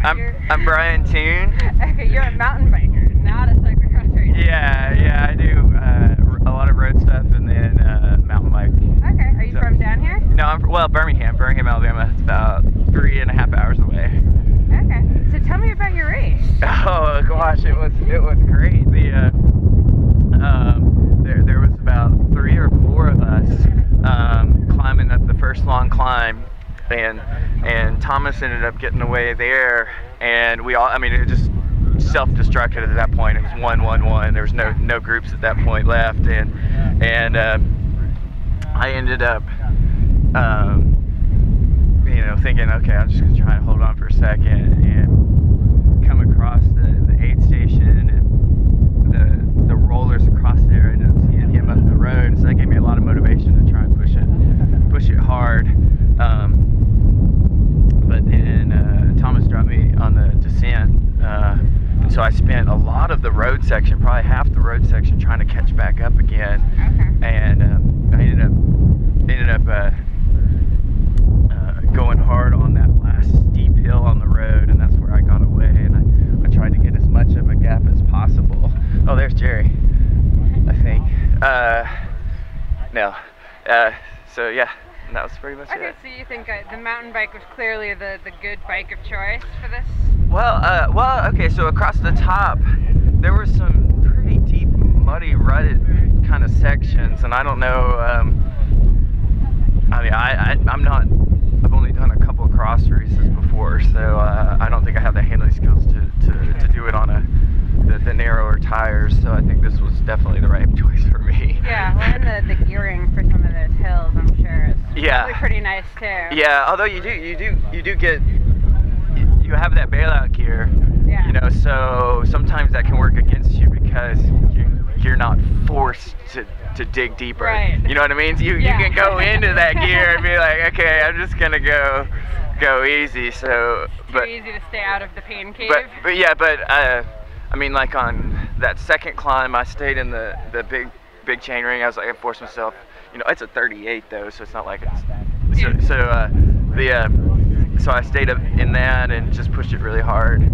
I'm Brian Toone. Okay, you're a mountain biker, not a cyclocross racer. Yeah, I do a lot of road stuff and then mountain bike. Okay, are you from down here? No, I'm Birmingham, Alabama. It's about 3.5 hours away. Okay, so tell me about your race. Oh gosh, it was great. There was about 3 or 4 of us climbing up the first long climb, and Thomas ended up getting away there, and we all, I mean, it just self-destructed at that point. It was 1-1-1. There was no groups at that point left, and I ended up you know, thinking, okay, I'm just gonna try and hold on for a second and come across the aid station and the rollers across there. I ended up seeing him up the road, so that gave me a lot of motivation to try and push it hard. But then Thomas dropped me on the descent, and so I spent a lot of the road section, probably half the road section, trying to catch back up again. Okay. And I ended up going hard on that last steep hill on the road, and that's where I got away, and I tried to get as much of a gap as possible. Oh, there's Jerry, I think. No. So yeah, that was pretty much it. Okay, so you think the mountain bike was clearly the good bike of choice for this? Well, okay, so across the top, there were some pretty deep, muddy, rutted kind of sections, and I don't know, I mean, I've only done a couple of cross races before, so I don't think I have the handling skills to do it on the narrower tires, so I think this was definitely the right choice for me. Yeah, well, and the gearing for some of those hills, I'm sure, is probably pretty nice too. Yeah, although you do get, you have that bailout gear, yeah. You know, so sometimes that can work against you because you're not forced to dig deeper. Right. You know what I mean? You can go into that gear and be like, okay, I'm just gonna go easy. So, too easy to stay out of the pain cave. But I mean, like on that second climb, I stayed in the big chain ring. I was like, I forced myself. You know, it's a 38 though, so it's not like it's. So I stayed up in that and just pushed it really hard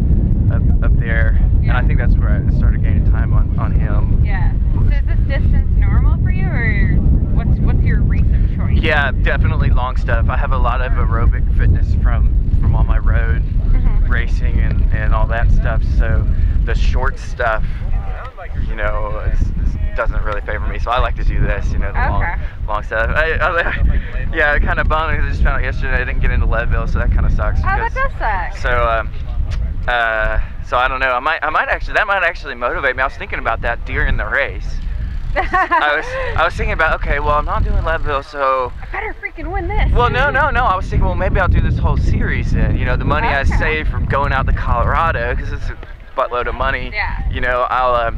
up there, and I think that's where I started gaining time on him. Yeah. So is this distance normal for you, or what's your race of choice? Yeah, definitely long stuff. I have a lot of aerobic fitness from all my road racing and all that stuff. So the short stuff, you know, doesn't really favor me. So I like to do this, you know, the long stuff. Yeah, it kind of bummed because I just found out yesterday I didn't get into Leadville, so that kind of sucks. Oh, that does suck. So I don't know. I might actually motivate me. I was thinking about that during the race. I was thinking about, okay, well, I'm not doing Leadville, so I better freaking win this. Well, no. I was thinking, well, maybe I'll do this whole series then. You know, the money I saved from going out to Colorado, because it's a buttload of money. Yeah. You know, I'll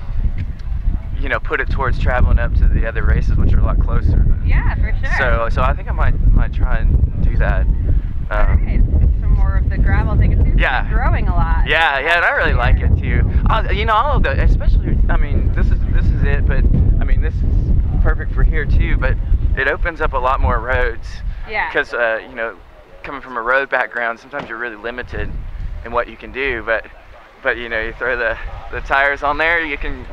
you know, put it towards traveling up to the other races, which are a lot closer. Yeah, for sure. So I think I might try and do that. Alright, some more of the gravel thing. It seems to be growing a lot. Yeah, and I really like it too. You know, all of the, especially, I mean, this is it, but I mean, this is perfect for here too. But it opens up a lot more roads. Yeah. Because you know, coming from a road background, sometimes you're really limited in what you can do. But you know, you throw the tires on there, you can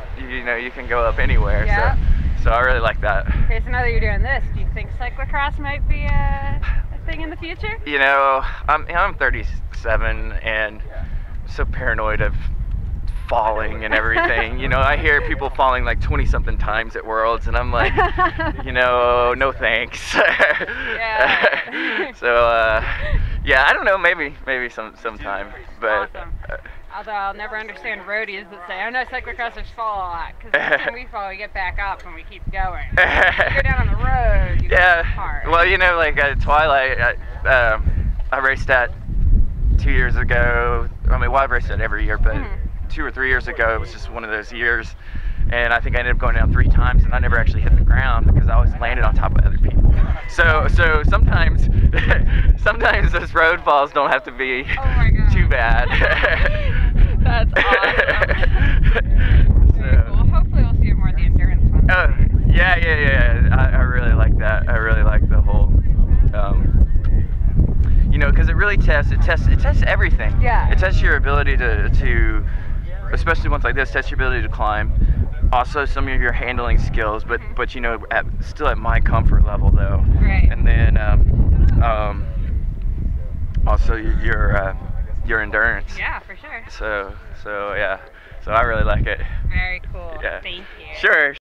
go up anywhere. Yeah. So I really like that. Okay, so now that you're doing this, do you think cyclocross might be a thing in the future? You know, I'm 37 and so paranoid of falling and everything. You know, I hear people falling like 20-something times at Worlds, and I'm like, you know, no thanks. Yeah. So yeah, I don't know, maybe sometime, but. Awesome. Although I'll never understand roadies that say, I know cyclocrossers fall a lot, because every time we fall, we get back up and we keep going. You go down on the road, you go hard. Well, you know, like at Twilight, I raced that 2 years ago. I mean, well, I've raced it every year, but 2 or 3 years ago, it was just one of those years. And I think I ended up going down 3 times, and I never actually hit the ground because I always landed on top of other people. So sometimes those road falls don't have to be too bad. That's awesome. Very cool. Hopefully we'll see more of the endurance one. Yeah. I really like that. I really like the whole, you know, because it really tests everything. Yeah. It tests your ability to especially ones like this, test your ability to climb. Also some of your handling skills, but you know, still at my comfort level though. Right. And then also your endurance. Yeah, for sure. So yeah. So I really like it. Very cool. Yeah. Thank you. Sure.